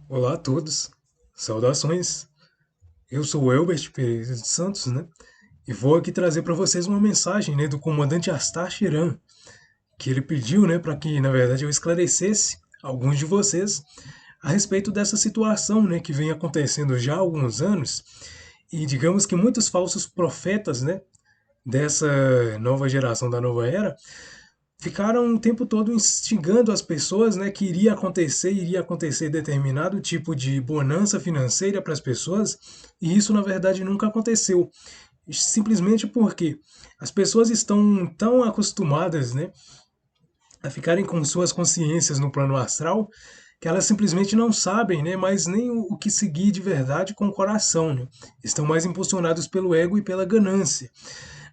Olá a todos, saudações. Eu sou o Elbert Pereira de Santos, né? E vou aqui trazer para vocês uma mensagem, né, do comandante Astar Shiran, que ele pediu, né, para que, na verdade, eu esclarecesse alguns de vocês a respeito dessa situação, né, que vem acontecendo já há alguns anos. E digamos que muitos falsos profetas, né, dessa nova geração da nova era ficaram o tempo todo instigando as pessoas, né, que iria acontecer determinado tipo de bonança financeira para as pessoas, e isso na verdade nunca aconteceu. Simplesmente porque as pessoas estão tão acostumadas, né, a ficarem com suas consciências no plano astral, que elas simplesmente não sabem, né, mais nem o que seguir de verdade com o coração, né? Estão mais impulsionados pelo ego e pela ganância.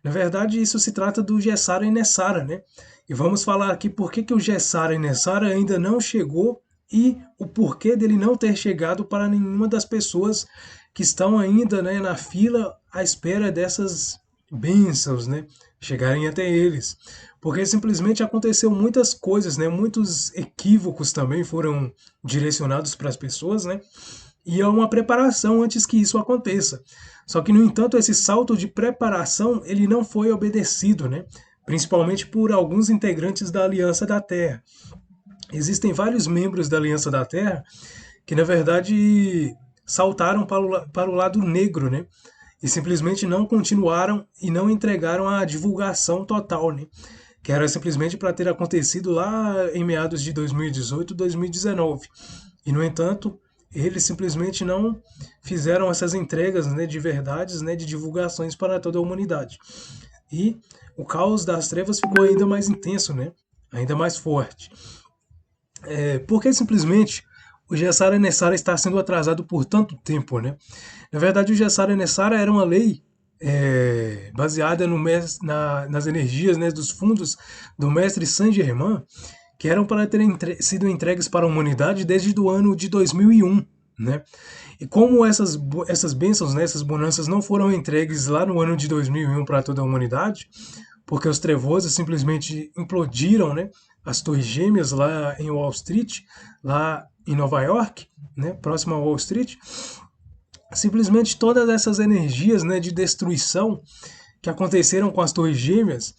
Na verdade, isso se trata do Gessara e Nessara, né? E vamos falar aqui por que o Gessara e Nessara ainda não chegou e o porquê dele não ter chegado para nenhuma das pessoas que estão ainda, né, na fila à espera dessas bênçãos, né, chegarem até eles. Porque simplesmente aconteceu muitas coisas, né, muitos equívocos também foram direcionados para as pessoas, né, e é uma preparação antes que isso aconteça. Só que, no entanto, esse salto de preparação ele não foi obedecido, né? Principalmente por alguns integrantes da Aliança da Terra. Existem vários membros da Aliança da Terra que, na verdade, saltaram para o lado negro, né? E simplesmente não continuaram e não entregaram a divulgação total, né? Que era simplesmente para ter acontecido lá em meados de 2018, 2019. E, no entanto, eles simplesmente não fizeram essas entregas, né, de verdades, né, de divulgações para toda a humanidade. E o caos das trevas ficou ainda mais intenso, né, ainda mais forte. Porque simplesmente o Gessara Nessara está sendo atrasado por tanto tempo, né? Na verdade, o Gessara Nessara era uma lei baseada nas energias, né, dos fundos do mestre Saint-Germain, que eram para terem sido entregues para a humanidade desde o ano de 2001, né? E como essas bênçãos, né, essas bonanças não foram entregues lá no ano de 2001 para toda a humanidade, porque os trevosos simplesmente implodiram, né, as torres gêmeas lá em Wall Street, lá em Nova York, né, próximo a Wall Street, simplesmente todas essas energias, né, de destruição que aconteceram com as torres gêmeas,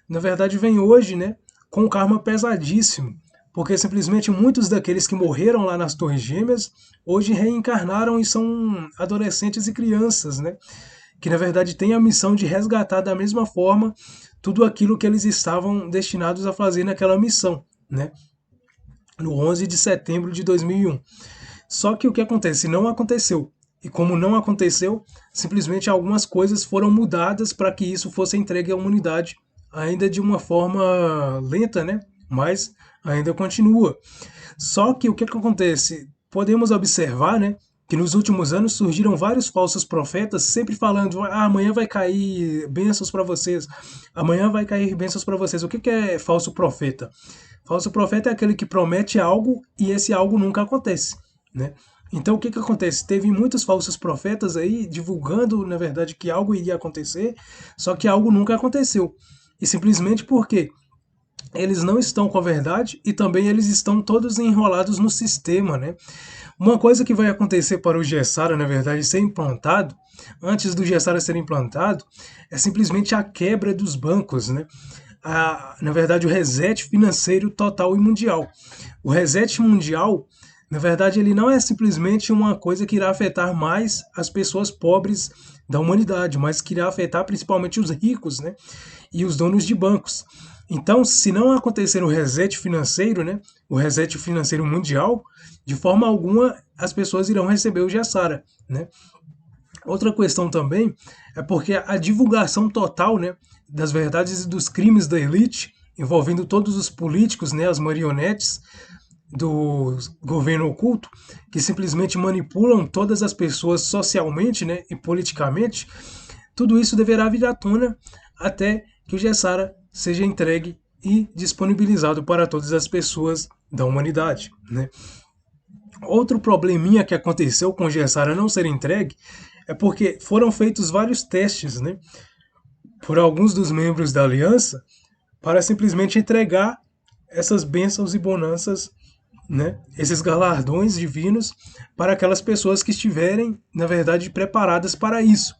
na verdade vem hoje, né, com um karma pesadíssimo, porque simplesmente muitos daqueles que morreram lá nas torres gêmeas hoje reencarnaram e são adolescentes e crianças, né, que na verdade têm a missão de resgatar da mesma forma tudo aquilo que eles estavam destinados a fazer naquela missão, né, no 11 de setembro de 2001. Só que o que acontece? Não aconteceu. E como não aconteceu, simplesmente algumas coisas foram mudadas para que isso fosse entregue à humanidade, ainda de uma forma lenta, né? Mas ainda continua. Só que o que acontece? Podemos observar, né? Que nos últimos anos surgiram vários falsos profetas, sempre falando: amanhã vai cair bênçãos para vocês, amanhã vai cair bênçãos para vocês. O que é falso profeta? Falso profeta é aquele que promete algo e esse algo nunca acontece, né? Então o que acontece? Teve muitos falsos profetas aí divulgando, na verdade, que algo iria acontecer, só que algo nunca aconteceu. E simplesmente porque eles não estão com a verdade e também eles estão todos enrolados no sistema, né? Uma coisa que vai acontecer para o Gessara, na verdade, ser implantado, antes do Gessara ser implantado, é simplesmente a quebra dos bancos, né? Na verdade, o reset financeiro total e mundial. O reset mundial, na verdade, ele não é simplesmente uma coisa que irá afetar mais as pessoas pobres da humanidade, mas que irá afetar principalmente os ricos, né? E os donos de bancos. Então, se não acontecer o reset financeiro, né, o reset financeiro mundial, de forma alguma as pessoas irão receber o Gessara, né? Outra questão também é porque a divulgação total, né, das verdades e dos crimes da elite, envolvendo todos os políticos, né, as marionetes do governo oculto, que simplesmente manipulam todas as pessoas socialmente, né, e politicamente, tudo isso deverá vir à tona até que o Gessara seja entregue e disponibilizado para todas as pessoas da humanidade, né? Outro probleminha que aconteceu com o Gessara não ser entregue é porque foram feitos vários testes, né, por alguns dos membros da aliança para simplesmente entregar essas bênçãos e bonanças né, esses galardões divinos para aquelas pessoas que estiverem, na verdade, preparadas para isso.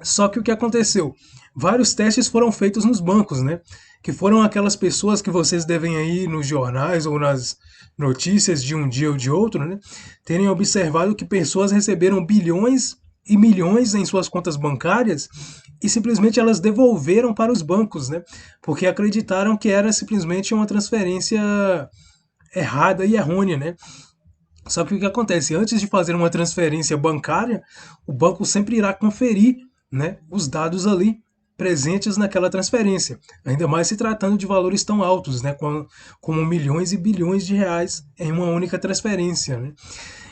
Só que o que aconteceu? Vários testes foram feitos nos bancos, né? Que foram aquelas pessoas que vocês devem aí nos jornais ou nas notícias de um dia ou de outro, né? Terem observado que pessoas receberam bilhões e milhões em suas contas bancárias e simplesmente elas devolveram para os bancos, né? Porque acreditaram que era simplesmente uma transferência errada e errônea, né? Só que o que acontece? Antes de fazer uma transferência bancária, o banco sempre irá conferir, né, os dados ali presentes naquela transferência. Ainda mais se tratando de valores tão altos, né, como milhões e bilhões de reais em uma única transferência. Né?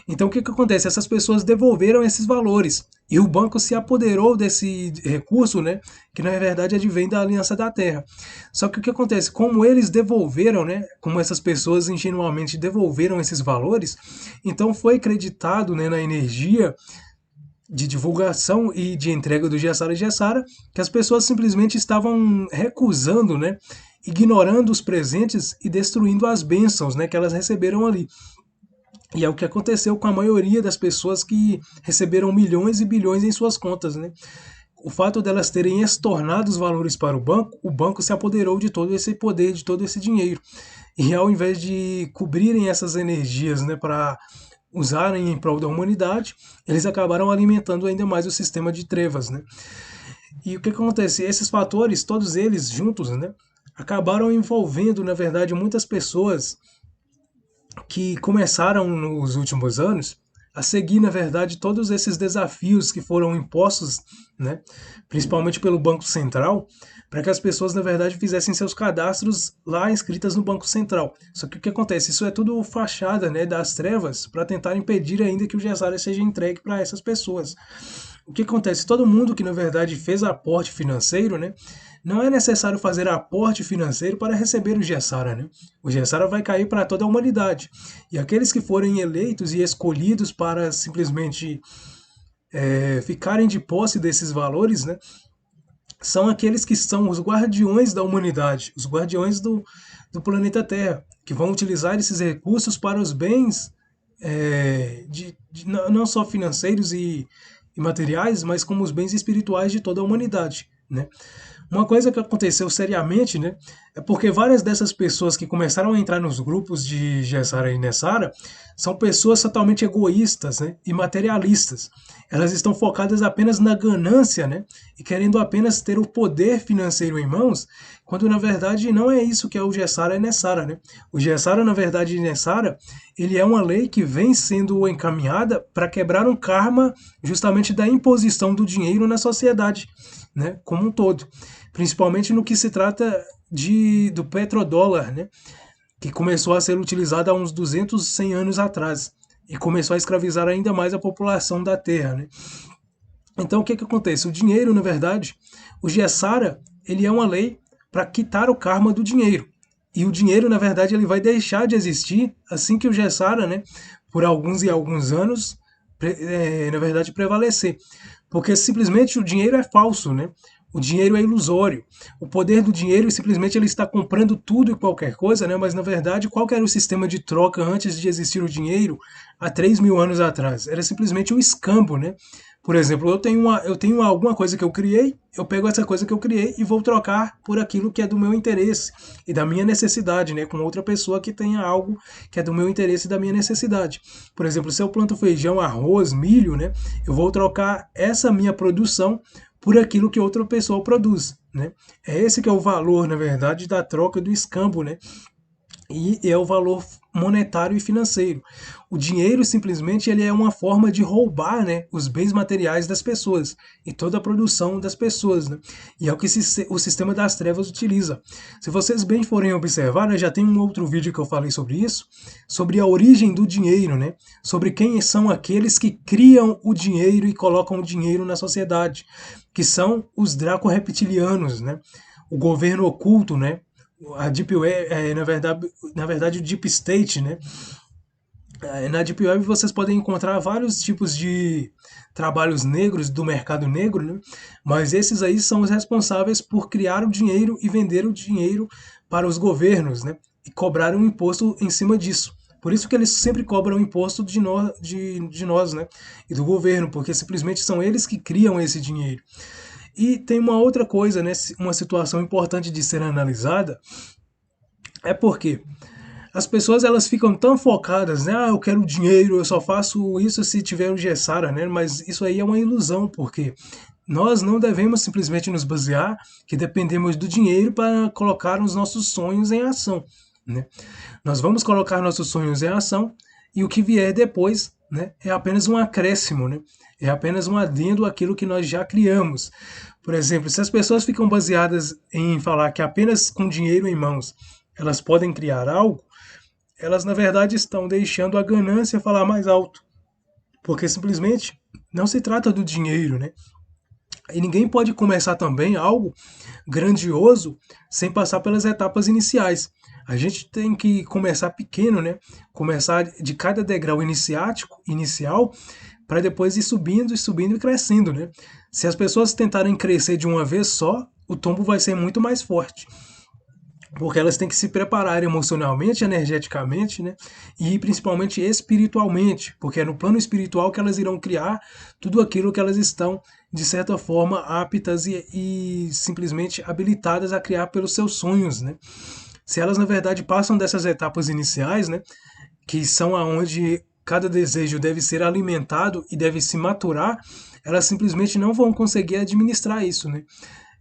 Então o que, que acontece? Essas pessoas devolveram esses valores e o banco se apoderou desse recurso, né, que na verdade advém da Aliança da Terra. Só que o que acontece? Como eles devolveram, né, como essas pessoas ingenuamente devolveram esses valores, então foi acreditado, né, na energia de divulgação e de entrega do Gessara Gessara que as pessoas simplesmente estavam recusando, né, ignorando os presentes e destruindo as bênçãos, né, que elas receberam ali. E é o que aconteceu com a maioria das pessoas que receberam milhões e bilhões em suas contas, né? O fato delas terem estornado os valores para o banco se apoderou de todo esse poder, de todo esse dinheiro. E ao invés de cobrirem essas energias, né, para usarem em prol da humanidade, eles acabaram alimentando ainda mais o sistema de trevas, né? E o que acontece? Esses fatores, todos eles juntos, né, acabaram envolvendo, na verdade, muitas pessoas que começaram nos últimos anos a seguir, na verdade, todos esses desafios que foram impostos, né, principalmente pelo Banco Central, para que as pessoas, na verdade, fizessem seus cadastros lá inscritas no Banco Central. Só que o que acontece? Isso é tudo fachada, né, das trevas para tentar impedir ainda que o Gessara seja entregue para essas pessoas. O que acontece? Todo mundo que, na verdade, fez aporte financeiro, né, não é necessário fazer aporte financeiro para receber o Gessara, né? O Gessara vai cair para toda a humanidade. E aqueles que forem eleitos e escolhidos para simplesmente ficarem de posse desses valores, né, são aqueles que são os guardiões da humanidade, os guardiões do planeta Terra, que vão utilizar esses recursos para os bens não só financeiros e materiais, mas como os bens espirituais de toda a humanidade, né? Uma coisa que aconteceu seriamente, né, é porque várias dessas pessoas que começaram a entrar nos grupos de Gessara e Nessara são pessoas totalmente egoístas, né, e materialistas. Elas estão focadas apenas na ganância, né, e querendo apenas ter o poder financeiro em mãos, quando na verdade não é isso que é o Gessara e Nessara, né? O Gessara, na verdade, e Nessara, ele é uma lei que vem sendo encaminhada para quebrar um karma justamente da imposição do dinheiro na sociedade, né, como um todo, principalmente no que se trata do petrodólar, né, que começou a ser utilizado há uns 200, 100 anos atrás e começou a escravizar ainda mais a população da Terra, né? Então o que acontece? O dinheiro, na verdade, o Gessara, ele é uma lei para quitar o karma do dinheiro. E o dinheiro, na verdade, ele vai deixar de existir assim que o Gessara, né, por alguns e alguns anos, na verdade, prevalecer. Porque simplesmente o dinheiro é falso, né? O dinheiro é ilusório. O poder do dinheiro simplesmente ele está comprando tudo e qualquer coisa, né? Mas na verdade, qual que era o sistema de troca antes de existir o dinheiro há 3.000 anos atrás? Era simplesmente o escambo, né? Por exemplo, eu tenho alguma coisa que eu criei, eu pego essa coisa que eu criei e vou trocar por aquilo que é do meu interesse e da minha necessidade, né? Com outra pessoa que tenha algo que é do meu interesse e da minha necessidade. Por exemplo, se eu planto feijão, arroz, milho, né? Eu vou trocar essa minha produção por aquilo que outra pessoa produz, né? É esse que é o valor, na verdade, da troca do escambo, né? E é o valor monetário e financeiro. O dinheiro simplesmente ele é uma forma de roubar, né, os bens materiais das pessoas e toda a produção das pessoas, né? E é o que o sistema das trevas utiliza. Se vocês bem forem observar, né, já tem um outro vídeo que eu falei sobre isso, sobre a origem do dinheiro, né? Sobre quem são aqueles que criam o dinheiro e colocam o dinheiro na sociedade, que são os draco-reptilianos, né? O governo oculto, né? A Deep Web, na verdade o Deep State, né? Na Deep Web vocês podem encontrar vários tipos de trabalhos negros do mercado negro, né? Mas esses aí são os responsáveis por criar o dinheiro e vender o dinheiro para os governos, né? E cobrar um imposto em cima disso. Por isso que eles sempre cobram imposto de nós, né? E do governo, porque simplesmente são eles que criam esse dinheiro. E tem uma outra coisa, né? Uma situação importante de ser analisada, é porque as pessoas elas ficam tão focadas, né? Ah, eu quero dinheiro, eu só faço isso se tiver o Gessara, né? Mas isso aí é uma ilusão, porque nós não devemos simplesmente nos basear que dependemos do dinheiro para colocar os nossos sonhos em ação, né? Nós vamos colocar nossos sonhos em ação e o que vier depois, né, é apenas um acréscimo, né? É apenas um adendo àquilo que nós já criamos. Por exemplo, se as pessoas ficam baseadas em falar que apenas com dinheiro em mãos elas podem criar algo, elas na verdade estão deixando a ganância falar mais alto, porque simplesmente não se trata do dinheiro, né? E ninguém pode começar também algo grandioso sem passar pelas etapas iniciais. A gente tem que começar pequeno, né? Começar de cada degrau inicial, para depois ir subindo e subindo e crescendo, né? Se as pessoas tentarem crescer de uma vez só, o tombo vai ser muito mais forte. Porque elas têm que se preparar emocionalmente, energeticamente, né? E principalmente espiritualmente, porque é no plano espiritual que elas irão criar tudo aquilo que elas estão, de certa forma, aptas e simplesmente habilitadas a criar pelos seus sonhos, né? Se elas, na verdade, passam dessas etapas iniciais, né? Que são aonde cada desejo deve ser alimentado e deve se maturar, elas simplesmente não vão conseguir administrar isso, né?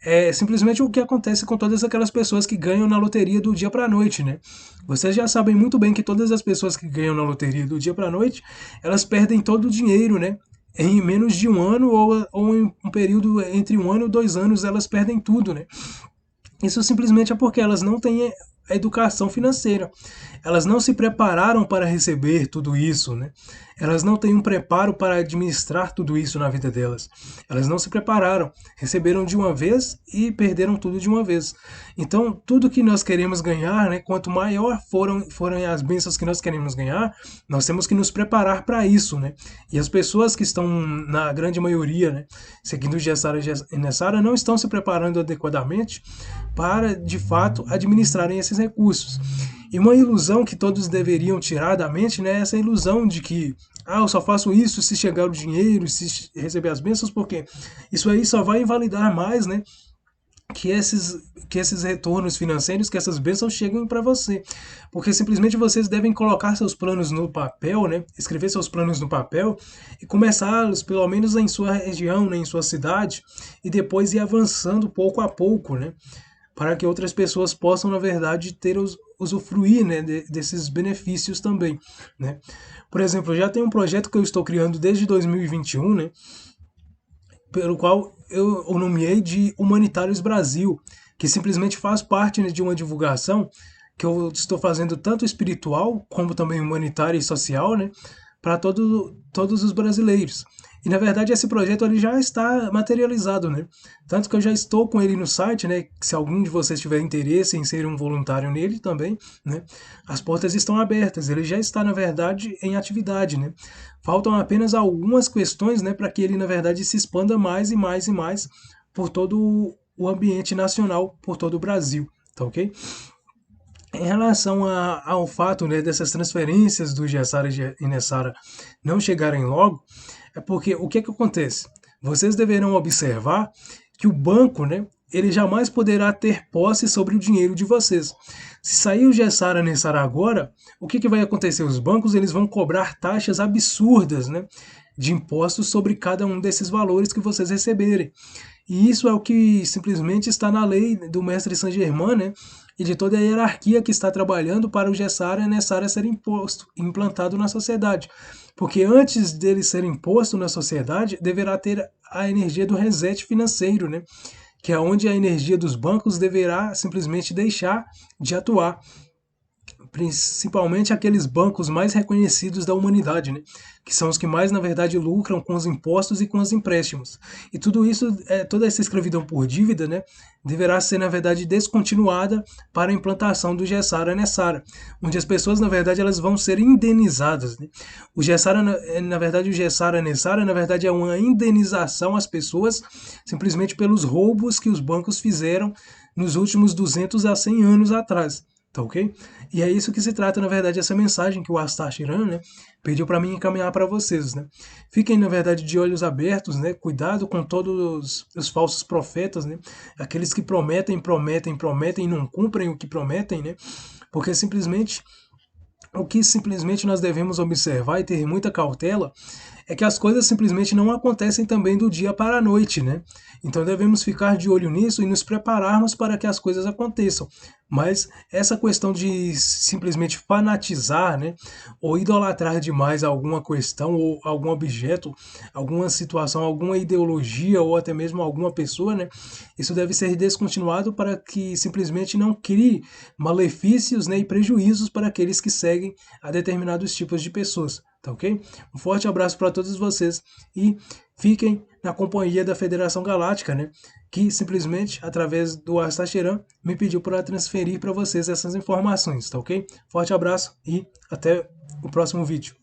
É simplesmente o que acontece com todas aquelas pessoas que ganham na loteria do dia para a noite, né? Vocês já sabem muito bem que todas as pessoas que ganham na loteria do dia para a noite, elas perdem todo o dinheiro, né? Em menos de um ano ou em um período entre um ano e 2 anos, elas perdem tudo, né? Isso simplesmente é porque elas não têm a educação financeira. Elas não se prepararam para receber tudo isso, né? Elas não têm um preparo para administrar tudo isso na vida delas. Elas não se prepararam, receberam de uma vez e perderam tudo de uma vez. Então, tudo que nós queremos ganhar, né, quanto maior forem as bênçãos que nós queremos ganhar, nós temos que nos preparar para isso, né? E as pessoas que estão, na grande maioria, né, seguindo o Gessara e Nessara, não estão se preparando adequadamente para, de fato, administrarem esses recursos. E uma ilusão que todos deveriam tirar da mente, né, é essa ilusão de que eu só faço isso se chegar o dinheiro, se receber as bênçãos, porque isso aí só vai invalidar mais, né, que esses retornos financeiros, que essas bênçãos cheguem para você. Porque simplesmente vocês devem colocar seus planos no papel, né, escrever seus planos no papel e começá-los, pelo menos em sua região, né, em sua cidade, e depois ir avançando pouco a pouco, né, para que outras pessoas possam, na verdade, usufruir, né, desses benefícios também, né. Por exemplo, já tem um projeto que eu estou criando desde 2021, né, pelo qual eu o nomeei de Humanitários Brasil, que simplesmente faz parte, né, de uma divulgação que eu estou fazendo tanto espiritual como também humanitária e social, né, para todos os brasileiros. E na verdade esse projeto ele já está materializado, né? Tanto que eu já estou com ele no site, né? Se algum de vocês tiver interesse em ser um voluntário nele também, né? As portas estão abertas, ele já está na verdade em atividade, né? Faltam apenas algumas questões, né, para que ele na verdade se expanda mais e mais e mais por todo o ambiente nacional, por todo o Brasil, tá ok? Em relação ao fato, né, dessas transferências do Gessara e Nessara não chegarem logo, é porque o que acontece? Vocês deverão observar que o banco, né, ele jamais poderá ter posse sobre o dinheiro de vocês. Se sair o Gessara Nessara agora, o que vai acontecer? Os bancos eles vão cobrar taxas absurdas, né, de impostos sobre cada um desses valores que vocês receberem. E isso é o que simplesmente está na lei do mestre Saint-Germain, né? E de toda a hierarquia que está trabalhando para o Gessara e Nessara ser implantado na sociedade. Porque antes dele ser imposto na sociedade, deverá ter a energia do reset financeiro, né? Que é onde a energia dos bancos deverá simplesmente deixar de atuar, principalmente aqueles bancos mais reconhecidos da humanidade, né? Que são os que mais, na verdade, lucram com os impostos e com os empréstimos. E tudo isso, toda essa escravidão por dívida, né, deverá ser, na verdade, descontinuada para a implantação do Gessara Nessara, onde as pessoas, na verdade, elas vão ser indenizadas, né? O Gessara, na verdade, o Gessara Nessara, na verdade, é uma indenização às pessoas simplesmente pelos roubos que os bancos fizeram nos últimos 200 a 100 anos atrás. tá ok? E é isso que se trata, na verdade, essa mensagem que o Astacheran, né, pediu para mim encaminhar para vocês, né? Fiquem, na verdade, de olhos abertos, né? Cuidado com todos os falsos profetas, né? Aqueles que prometem, prometem, prometem e não cumprem o que prometem, né? Porque simplesmente o que simplesmente nós devemos observar e ter muita cautela é que as coisas simplesmente não acontecem também do dia para a noite, né? Então devemos ficar de olho nisso e nos prepararmos para que as coisas aconteçam. Mas essa questão de simplesmente fanatizar, né, ou idolatrar demais alguma questão ou algum objeto, alguma situação, alguma ideologia ou até mesmo alguma pessoa, né, isso deve ser descontinuado para que simplesmente não crie malefícios, né, e prejuízos para aqueles que seguem a determinados tipos de pessoas. Tá ok? Um forte abraço para todos vocês e fiquem na companhia da Federação Galáctica, né? Que simplesmente, através do Astacheran, me pediu para transferir para vocês essas informações, tá ok? Forte abraço e até o próximo vídeo.